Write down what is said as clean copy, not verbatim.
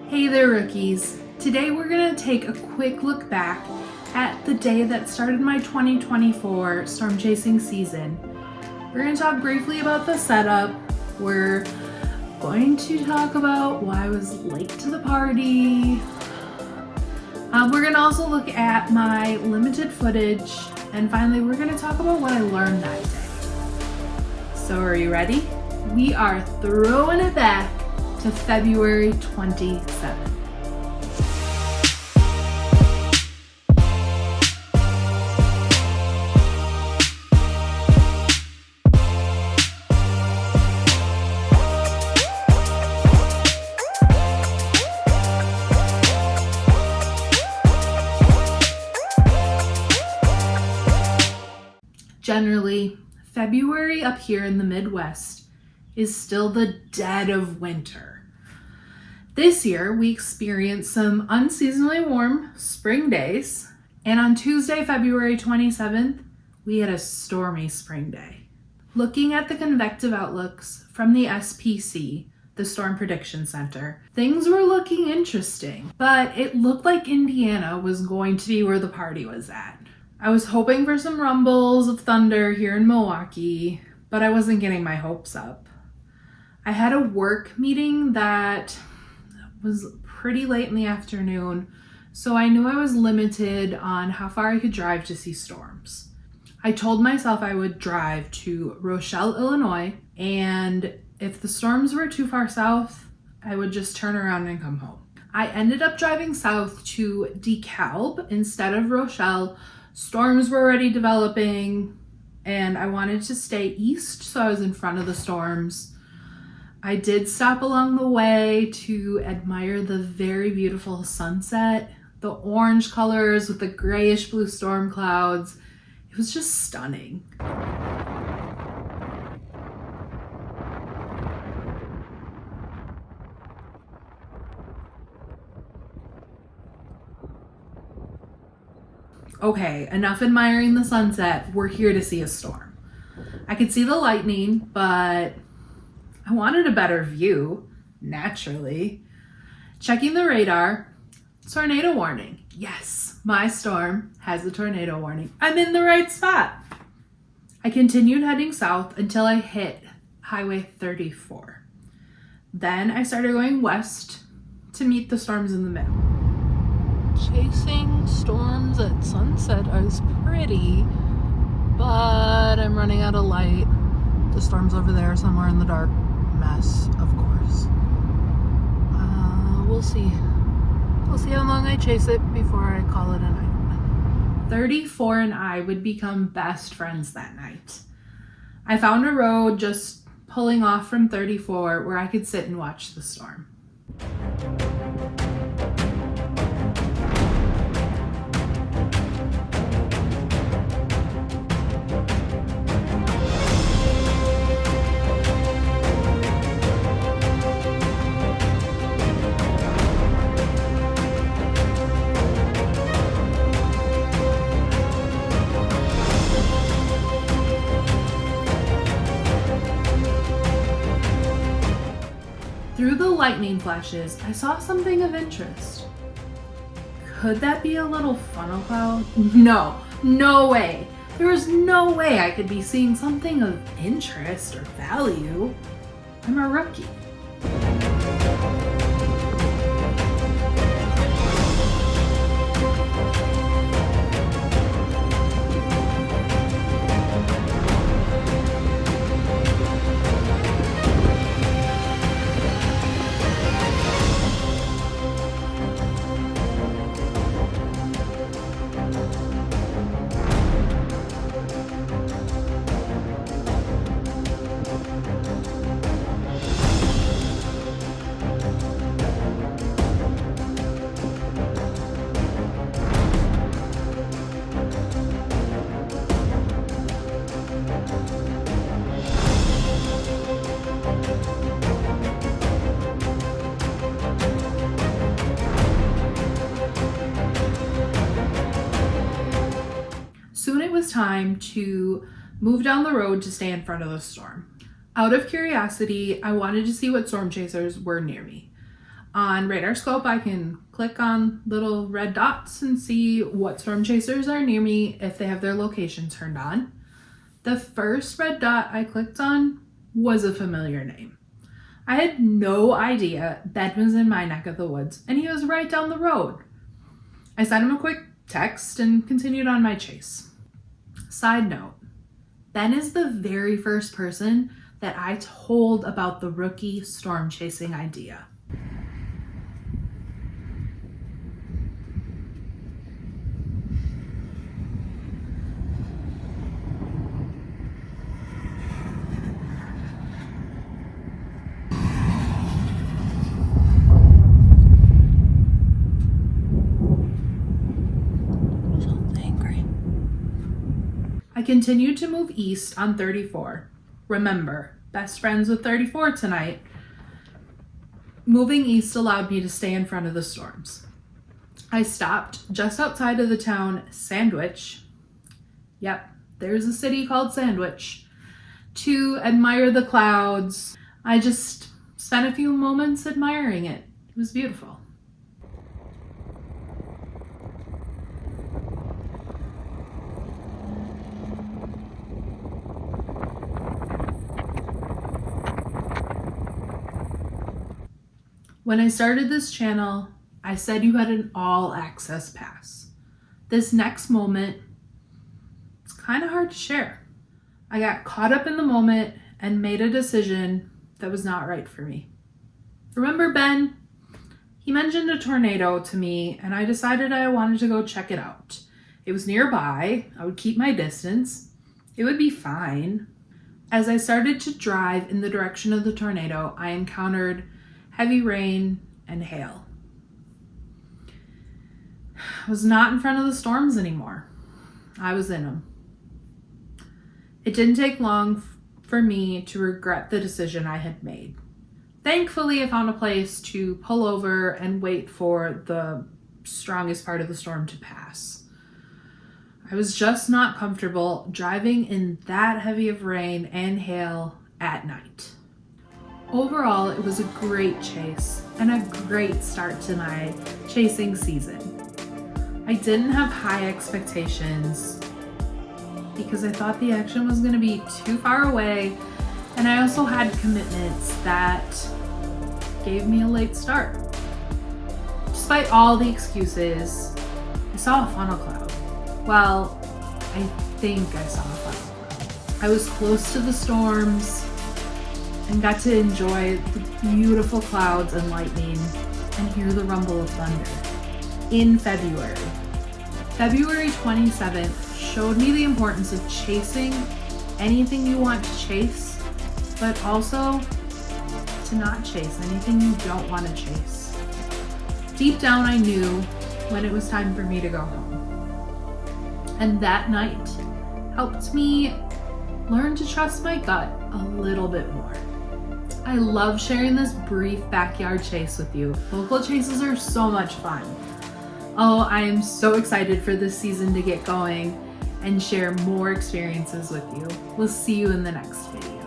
Hey there, rookies. Today we're going to take a quick look back at the day that started my 2024 storm chasing season. We're going to talk briefly about the setup. We're going to talk about why I was late to the party. We're going to also look at my limited footage. And finally, we're going to talk about what I learned that day. So are you ready? We are throwing it back to February 27th. Generally, February up here in the Midwest is still the dead of winter. This year, we experienced some unseasonably warm spring days, and on Tuesday, February 27th, we had a stormy spring day. Looking at the convective outlooks from the SPC, the Storm Prediction Center, things were looking interesting, but it looked like Indiana was going to be where the party was at. I was hoping for some rumbles of thunder here in Milwaukee, but I wasn't getting my hopes up. I had a work meeting that was pretty late in the afternoon, so I knew I was limited on how far I could drive to see storms. I told myself I would drive to Rochelle, Illinois, and if the storms were too far south, I would just turn around and come home. I ended up driving south to DeKalb instead of Rochelle. Storms were already developing, and I wanted to stay east, so I was in front of the storms. I did stop along the way to admire the very beautiful sunset, the orange colors with the grayish blue storm clouds. It was just stunning. Okay, enough admiring the sunset. We're here to see a storm. I could see the lightning, but I wanted a better view, naturally. Checking the radar, tornado warning. Yes, my storm has a tornado warning. I'm in the right spot. I continued heading south until I hit Highway 34. Then I started going west to meet the storms in the middle. Chasing storms at sunset is pretty, but I'm running out of light. The storm's over there somewhere in the dark. Mess, of course. We'll see. We'll see how long I chase it before I call it a night. 34 and I would become best friends that night. I found a road just pulling off from 34 where I could sit and watch the storm. Through the lightning flashes, I saw something of interest. Could that be a little funnel cloud? No way. There was no way I could be seeing something of interest or value. I'm a rookie. Soon it was time to move down the road to stay in front of the storm. Out of curiosity, I wanted to see what storm chasers were near me. On radar scope, I can click on little red dots and see what storm chasers are near me if they have their location turned on. The first red dot I clicked on was a familiar name. I had no idea Ben was in my neck of the woods, and he was right down the road. I sent him a quick text and continued on my chase. Side note, Ben is the very first person that I told about the rookie storm chasing idea. I continued to move east on 34. Remember, best friends with 34 tonight. Moving east allowed me to stay in front of the storms. I stopped just outside of the town Sandwich. Yep, there's a city called Sandwich. To admire the clouds. I just spent a few moments admiring it. It was beautiful. When I started this channel, I said you had an all-access pass. This next moment, it's kind of hard to share. I got caught up in the moment and made a decision that was not right for me. Remember Ben? He mentioned a tornado to me, and I decided I wanted to go check it out. It was nearby. I would keep my distance. It would be fine. As I started to drive in the direction of the tornado, I encountered heavy rain and hail. I was not in front of the storms anymore. I was in them. It didn't take long for me to regret the decision I had made. Thankfully, I found a place to pull over and wait for the strongest part of the storm to pass. I was just not comfortable driving in that heavy of rain and hail at night. Overall, it was a great chase and a great start to my chasing season. I didn't have high expectations because I thought the action was going to be too far away, and I also had commitments that gave me a late start. Despite all the excuses, I saw a funnel cloud. Well, I think I saw a funnel cloud. I was close to the storms and got to enjoy the beautiful clouds and lightning and hear the rumble of thunder. In February 27th showed me the importance of chasing anything you want to chase, but also to not chase anything you don't want to chase. Deep down, I knew when it was time for me to go home. And that night helped me learn to trust my gut a little bit more. I love sharing this brief backyard chase with you. Local chases are so much fun. Oh, I am so excited for this season to get going and share more experiences with you. We'll see you in the next video.